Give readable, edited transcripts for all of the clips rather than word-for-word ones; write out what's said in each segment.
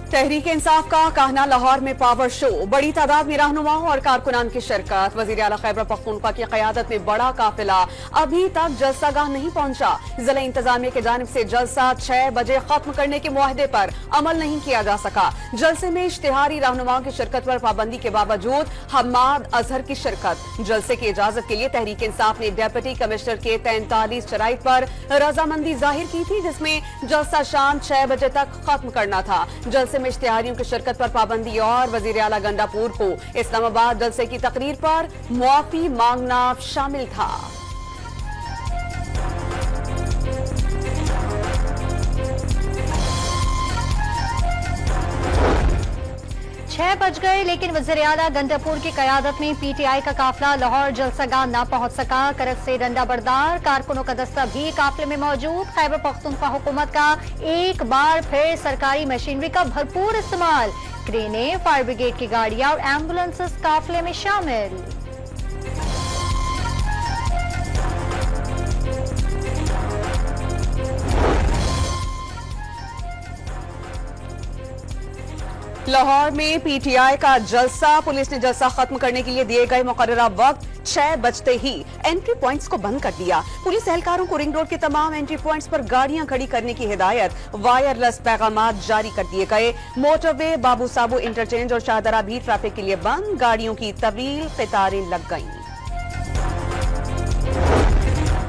तहरीक इंसाफ का कहना लाहौर में पावर शो, बड़ी तादाद में रहनुमाओं और कारकुनान की शिरकत। वजीर आला खैबर पख्तूनख्वा की क़यादत में बड़ा काफिला अभी तक जलसागाह नहीं पहुंचा। जिला इंतजामिया की जानिब से जलसा 6 बजे खत्म करने के मुआहदे पर अमल नहीं किया जा सका। जलसे में इश्तिहारी रहनुमाओं की शिरकत पर पाबंदी के बावजूद हम्माद अजहर की शिरकत। जलसे की इजाजत के लिए तहरीक इंसाफ ने डिप्टी कमिश्नर के 43 शराइत पर रजामंदी जाहिर की थी, जिसमें जलसा शाम 6 बजे तक खत्म करना था। जलसे में इश्तिहारियों की शिरकत पर पाबंदी और वजीर आला गंडापुर को इस्लामाबाद जलसे की तकरीर पर मुआफी मांगना शामिल था। 6 बज गए, लेकिन वज़ीर आला गंडापुर की क़यादत में पीटीआई का काफिला लाहौर जलसागाह न पहुंच सका। करक से डंडा बरदार कारकुनों का दस्ता भी काफिले में मौजूद। खैबर पख्तूनख्वा हुकूमत का एक बार फिर सरकारी मशीनरी का भरपूर इस्तेमाल। क्रेनें, फायर ब्रिगेड की गाड़ियां और एम्बुलेंसेस काफिले में शामिल। लाहौर में पीटीआई का जलसा। पुलिस ने जलसा खत्म करने के लिए दिए गए मुकर्ररा वक्त 6 बजते ही एंट्री पॉइंट्स को बंद कर दिया। पुलिस एहलकारों को रिंग रोड के तमाम एंट्री पॉइंट्स पर गाड़ियां खड़ी करने की हिदायत। वायरलेस पैगामात जारी कर दिए गए। मोटरवे, बाबू साबू इंटरचेंज और शाहदरा भी ट्रैफिक के लिए बंद। गाड़ियों की तवील कतारें लग गईं।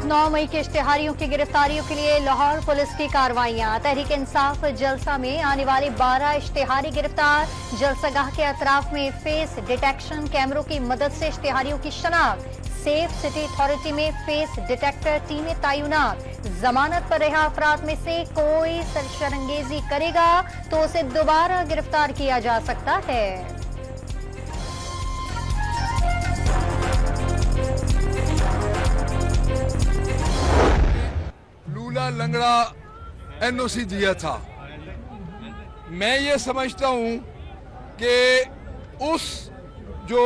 9 मई के इश्तिहारियों की गिरफ्तारियों के लिए लाहौर पुलिस की कार्रवाइयां। तहरीक इंसाफ जलसा में आने वाले 12 इश्तिहारी गिरफ्तार। जलसागाह के अतराफ में फेस डिटेक्शन कैमरों की मदद से इश्तिहारियों की शनाख्त। सेफ सिटी अथॉरिटी में फेस डिटेक्टर टीमें तैनात। जमानत पर रहा अफराद में से कोई शरंगेजी करेगा तो उसे दोबारा गिरफ्तार किया जा सकता है। लूला लंगड़ा एनओसी दिया था। मैं ये समझता हूं कि उस जो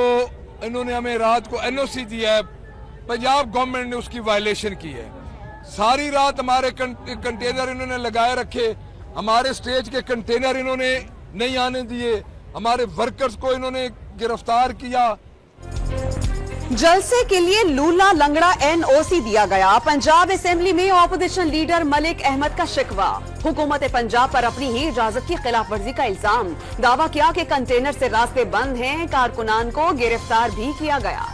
इन्होंने हमें रात को एनओसी दिया है, पंजाब गवर्नमेंट ने उसकी वायलेशन की है। सारी रात हमारे कंटेनर इन्होंने लगाए रखे, हमारे स्टेज के कंटेनर इन्होंने नहीं आने दिए, हमारे वर्कर्स को इन्होंने गिरफ्तार किया। जलसे के लिए लूला लंगड़ा एनओसी दिया गया। पंजाब असेंबली में ऑपोजिशन लीडर मलिक अहमद का शिकवा। हुकूमत पंजाब पर अपनी ही इजाजत की खिलाफ वर्जी का इल्जाम। दावा किया कि कंटेनर से रास्ते बंद हैं। कारकुनान को गिरफ्तार भी किया गया।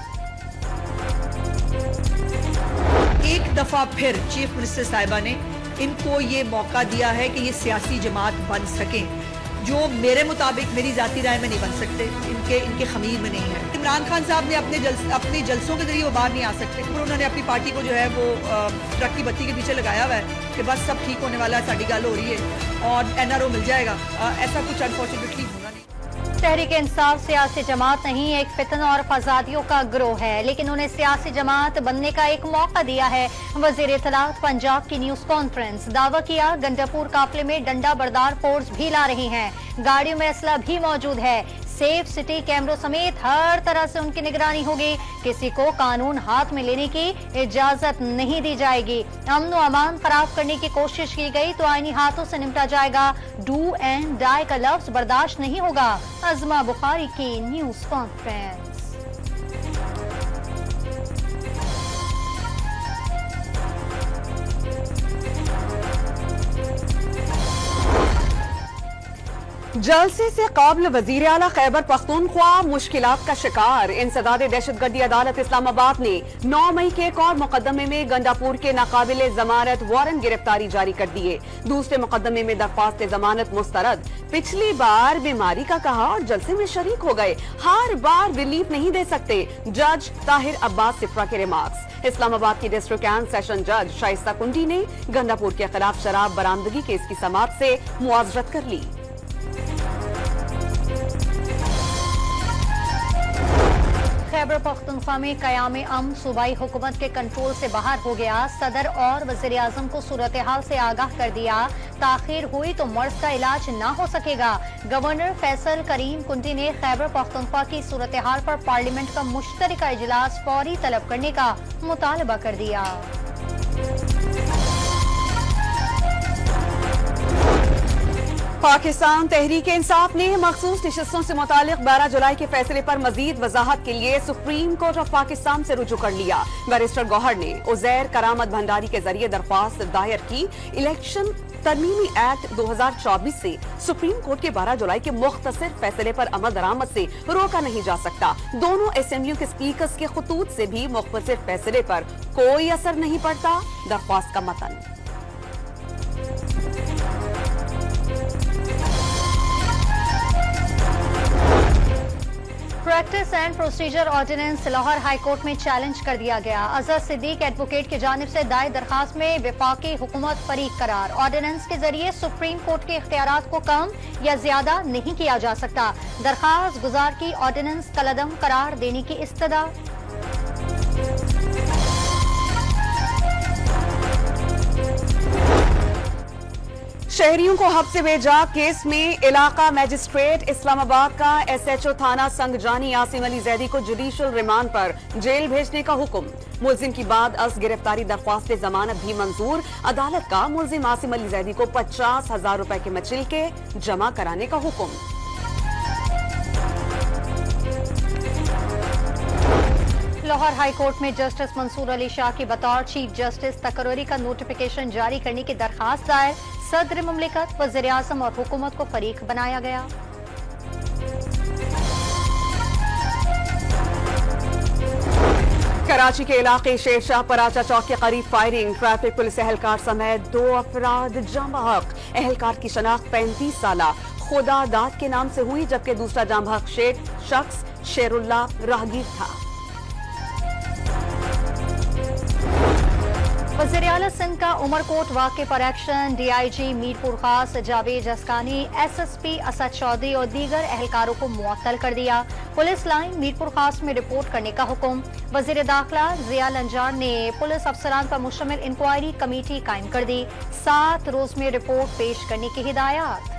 एक दफा फिर चीफ मिनिस्टर साहिबा ने इनको ये मौका दिया है कि ये सियासी जमात बन सके, जो मेरे मुताबिक, मेरी जाती राय में नहीं बन सकते। इनके खमीर में नहीं है। इमरान खान साहब ने अपने जलसों के जरिए वो बाहर नहीं आ सकते। और उन्होंने अपनी पार्टी को जो है वो ट्रक की बत्ती के पीछे लगाया हुआ है कि बस सब ठीक होने वाला है, साड़ी गल हो रही है और एनआरओ मिल जाएगा। ऐसा कुछ अनफॉर्चुनेटली होना नहीं। तहरीक इंसाफ सियासी जमात नहीं, एक फितन और फसादियों का गिरोह है, लेकिन उन्हें सियासी जमात बनने का एक मौका दिया है। वजीर इत्तलात पंजाब की न्यूज कॉन्फ्रेंस। दावा किया गंडापुर काफिले में डंडा बरदार फोर्स भी ला रही हैं। गाड़ियों में असला भी मौजूद है। सेफ सिटी कैमरों समेत हर तरह से उनकी निगरानी होगी। किसी को कानून हाथ में लेने की इजाजत नहीं दी जाएगी। अमन व अमान खराब करने की कोशिश की गई तो आईनी हाथों से निपटा जाएगा। डू एंड डाई का लफ्ज बर्दाश्त नहीं होगा। अजमा बुखारी की न्यूज कॉन्फ्रेंस। जलसे से काबिल वजीर आला खैबर पख्तूनख्वा मुश्किलात का शिकार। इंसदाद दहशतगर्दी अदालत इस्लामाबाद ने 9 मई के एक और मुकदमे में गंडापुर के नाकाबिले जमानत वारंट गिरफ्तारी जारी कर दिए। दूसरे मुकदमे में दरख्वास्त जमानत मुस्तरद। पिछली बार बीमारी का कहा और जलसे में शरीक हो गए। हर बार रिलीफ नहीं दे सकते। जज ताहिर अब्बास सिफरा के रिमार्क्स। इस्लामाबाद की डिस्ट्रिक्ट एंड सेशन जज शाइस्ता कुंडी ने गंडापुर के खिलाफ शराब बरामदगी केस की समाअत से मुआवजत कर ली। खैबर पख्तूनख्वा में क़याम अमन सूबाई हुकूमत के कंट्रोल से बाहर हो गया। सदर और वज़ीर आज़म को सूरत हाल से आगाह कर दिया। ताखीर हुई तो मर्ज का इलाज ना हो सकेगा। गवर्नर फैसल करीम कुंटी ने खैबर पख्तूनख्वा की सूरत हाल पर पार्लियामेंट का मुश्तरका इजलास फौरी तलब करने का मुतालबा कर दिया। पाकिस्तान तहरीक इंसाफ ने मखसूस नशिस्तों से मुतालिक 12 जुलाई के फैसले पर मजीद वजाहत के लिए सुप्रीम कोर्ट ऑफ पाकिस्तान से रुजू कर लिया। बैरिस्टर गौहर ने उजैर करामत भंडारी के जरिए दरख्वास्त दायर की। इलेक्शन तरमीमी एक्ट 2024 से सुप्रीम कोर्ट के 12 जुलाई के मुख्तसर फैसले पर अमल दरामद से रोका नहीं जा सकता। दोनों असेंबलियों के स्पीकर्स के खुतूत से भी मुख्तसर फैसले पर कोई असर नहीं पड़ता। दरख्वास्त का मतन। Practice and procedure ordinance Lahore high court में चैलेंज कर दिया गया। अजहर सिद्दीक एडवोकेट की जानिब से दायर दरखास्त में विफाकी हुकूमत फरीक करार। ऑर्डिनेंस के जरिए सुप्रीम कोर्ट के इख्तियारात को कम या ज्यादा नहीं किया जा सकता। दरखास्त गुजार की ऑर्डिनेंस कलअदम करार देने की इस्तदा। शहरियों को हब से भेजा केस में इलाका मजिस्ट्रेट इस्लामाबाद का SHO थाना संगजानी आसिम अली जैदी को जुडिशियल रिमांड पर जेल भेजने का हुक्म। मुलजिम की बाद अस गिरफ्तारी दरख्वास्त जमानत भी मंजूर। अदालत का मुलजिम आसिम अली जैदी को 50,000 रुपए के मचिलके जमा कराने का हुक्म। लाहौर हाई कोर्ट में जस्टिस मंसूर अली शाह की बतौर चीफ जस्टिस तकर्री का नोटिफिकेशन जारी करने की दरखास्त दायर। सदर मुमलिकत, वज़ीर आज़म और हुकूमत को फरीक बनाया गया। कराची के इलाके शेरशाह पराचा चौक के करीब फायरिंग। ट्रैफिक पुलिस एहलकार समेत 2 अफराद जाम बहक। एहलकार की शनाख्त 35 साला खुदा दाद के नाम से हुई, जबकि दूसरा जाम बहक शख्स शेरुल्ला राहगीर था। वज़ीर आला सिंध का उमरकोट वाक़े पर एक्शन। DIG मीरपुर खास जावेद जसकानी, SSP असद चौधरी और दीगर एहलकारों को मुअत्तल कर दिया। पुलिस लाइन मीरपुर खास में रिपोर्ट करने का हुक्म। वज़ीर दाखिला ज़िया लंजार ने पुलिस अफसरान पर मुश्तमिल इंक्वायरी कमेटी कायम कर दी। 7 रोज में रिपोर्ट पेश करने की हिदायत।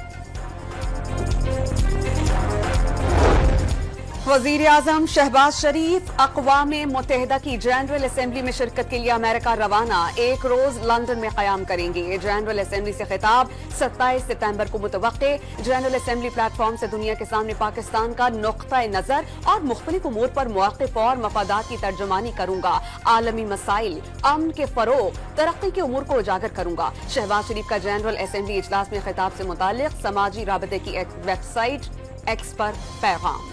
वज़ीर आज़म शहबाज शरीफ अक़वाम मुत्तहिदा की जनरल असेंबली में शिरकत के लिए अमेरिका रवाना। 1 रोज लंदन में क़याम करेंगे। जनरल असेंबली से खिताब 27 सितंबर को मुतवक्के। जनरल असेंबली प्लेटफॉर्म से दुनिया के सामने पाकिस्तान का नुक्ता नजर और मुख्तलिफ उमूर पर मौक़िफ़ और मफादात की तर्जुमानी करूंगा। आलमी मसाइल, अमन के फरोग, तरक्की के उमूर को उजागर करूंगा। शहबाज शरीफ का जनरल असेंबली इजलास में खिताब से मुताल्लिक समाजी राबते की वेबसाइट एक्स पर पैगाम।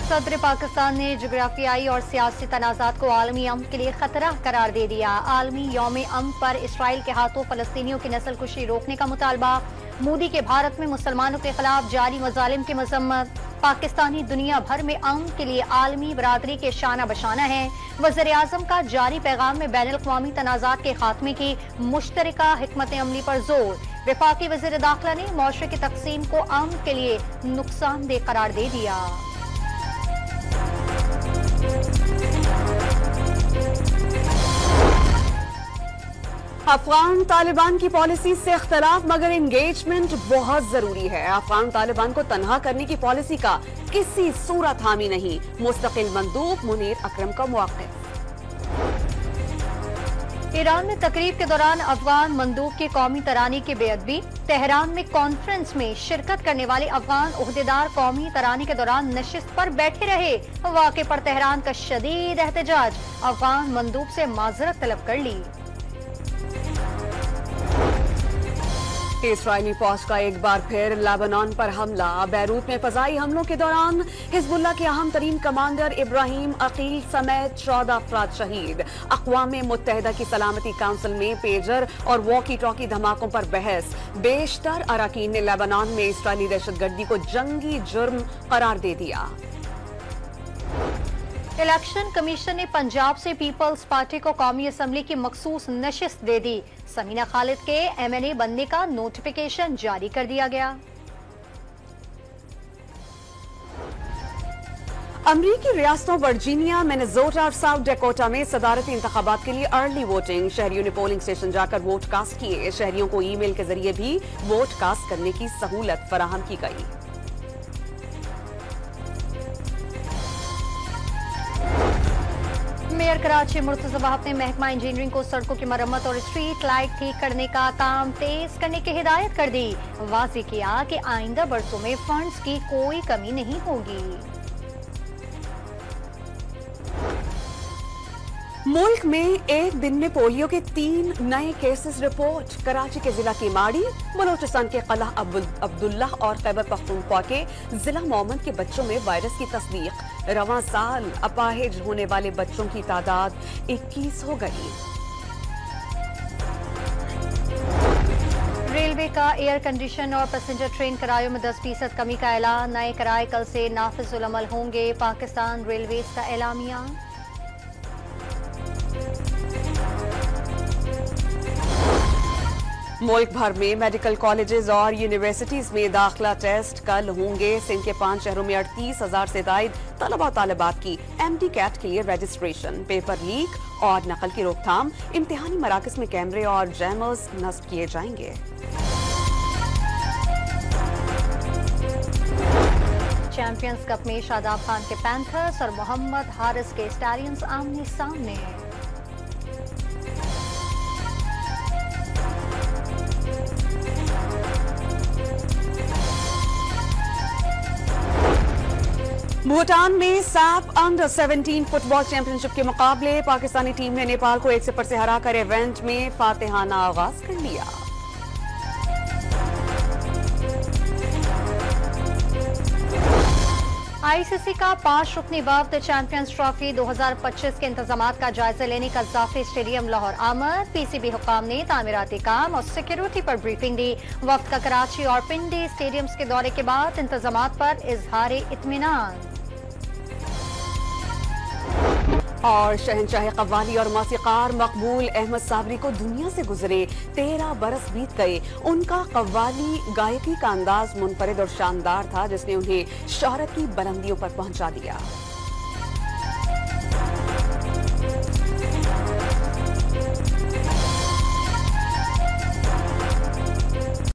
सदर पाकिस्तान ने जोग्राफियाई और सियासी तनाज़ात को आलमी अमन के लिए खतरा करार दे दिया। आलमी यौम अमन पर इसराइल के हाथों फलस्तीनियों की नस्लकुशी रोकने का मुतालबा। मोदी के भारत में मुसलमानों के खिलाफ जारी मजालिम की मजम्मत। पाकिस्तानी दुनिया भर में अमन के लिए आलमी बरादरी के शाना बशाना है। वज़ीर आज़म का जारी पैगाम में बैनुल अक़वामी तनाज़ात के खात्मे की मुश्तरका हिकमत अमली पर जोर। वफाकी वज़ीर दाखिला ने मुआशरे की तक़सीम को अमन के लिए नुकसानदेह करार दे दिया। अफगान तालिबान की पॉलिसी से इख्तलाफ मगर एंगेजमेंट बहुत जरूरी है। अफगान तालिबान को तनहा करने की पॉलिसी का किसी सूरत हामी नहीं। मुस्तकिल मंदूब मुनीर अकरम का मौक़िफ़। ईरान में तकरीब के दौरान अफगान मंदूब की कौमी तरानी की बेअदबी। तेहरान में कॉन्फ्रेंस में शिरकत करने वाले अफगान ओहदेदार कौमी तरानी के दौरान नशिस्त पर बैठे रहे। वाक़े पर तेहरान का शदीद एहतजाज। अफगान मंदूब से माजरत तलब कर ली। इस्राईली फौज का एक बार फिर लेबनान पर हमला। बैरूत में फजाई हमलों के दौरान हिजबुल्लाह के अहम तरीन कमांडर इब्राहिम अकील समेत 14 अफराद शहीद। अक़वाम मुत्तहिदा की सलामती काउंसिल में पेजर और वॉकी टॉकी धमाकों पर बहस। बेशतर अरकान ने लेबनान में इस्राईली दहशतगर्दी को जंगी जुर्म करार दे दिया। इलेक्शन कमीशन ने पंजाब से पीपल्स पार्टी को कौमी असम्बली की मखसूस नशिस्त दे दी। समीना खालिद के MNA बनने का नोटिफिकेशन जारी कर दिया गया। अमरीकी रियासतों वर्जीनिया, मिनेसोटा और साउथ डकोटा में सदारती इंतखाबात के लिए अर्ली वोटिंग। शहरियों ने पोलिंग स्टेशन जाकर वोट कास्ट किए। शहरियों को ईमेल के जरिए भी वोट कास्ट करने की सहूलत फराहम की गई। मेयर कराची मुर्तज़ा वहाब ने महकमा इंजीनियरिंग को सड़कों की मरम्मत और स्ट्रीट लाइट ठीक करने का काम तेज करने की हिदायत कर दी। वाज़ेह किया कि आइंदा बरसों में फंड्स की कोई कमी नहीं होगी। मुल्क में एक दिन में पोलियो के 3 नए केसेस रिपोर्ट। कराची के जिला कीमाड़ी, बलोचिस्तान के कला अब्दुल्ला और खैबर पख्तूनख्वा के जिला मोहम्मद के बच्चों में वायरस की तस्दीक। रवां साल अपाहिज होने वाले बच्चों की तादाद 21 हो गई। रेलवे का एयर कंडीशन और पैसेंजर ट्रेन किरायों में 10% कमी का ऐलान। नए किराए कल से नाफिजुल अमल होंगे। पाकिस्तान रेलवेज का एलामिया। मुल्क भर में मेडिकल कॉलेजेस और यूनिवर्सिटीज में दाखिला टेस्ट कल होंगे। सिंध के 5 शहरों में 38,000 से जायद तलबा तालिबात की MD कैट के लिए रजिस्ट्रेशन। पेपर लीक और नकल की रोकथाम। इम्तिहानी मराकज में कैमरे और जैमर्स नस्ब किए जाएंगे। चैंपियंस कप में शादाब खान के पैंथर्स और मोहम्मद हारिस के स्टालियंस आमने सामने। भूटान में सैफ अंडर 17 फुटबॉल चैंपियनशिप के मुकाबले। पाकिस्तानी टीम ने नेपाल को 1-0 से हराकर इवेंट में फातिहाना आगाज कर लिया। ICC का 5 रुकनी वफ्द चैंपियंस ट्रॉफी 2025 के इंतजामात का जायजा लेने का जाफी स्टेडियम लाहौर आमद। PCB हुकाम ने तामीराती काम और सिक्योरिटी पर ब्रीफिंग दी। वफ्द का कराची और पिंडी स्टेडियम्स के दौरे के बाद इंतजामात पर इजहार इत्मीनान। और शहंशाह कव्वाली और मौसीकार मकबूल अहमद साबरी को दुनिया से गुजरे 13 बरस बीत गए। उनका कव्वाली गायकी का अंदाज मुनफरिद और शानदार था, जिसने उन्हें शोहरत की बुलंदियों पर पहुंचा दिया।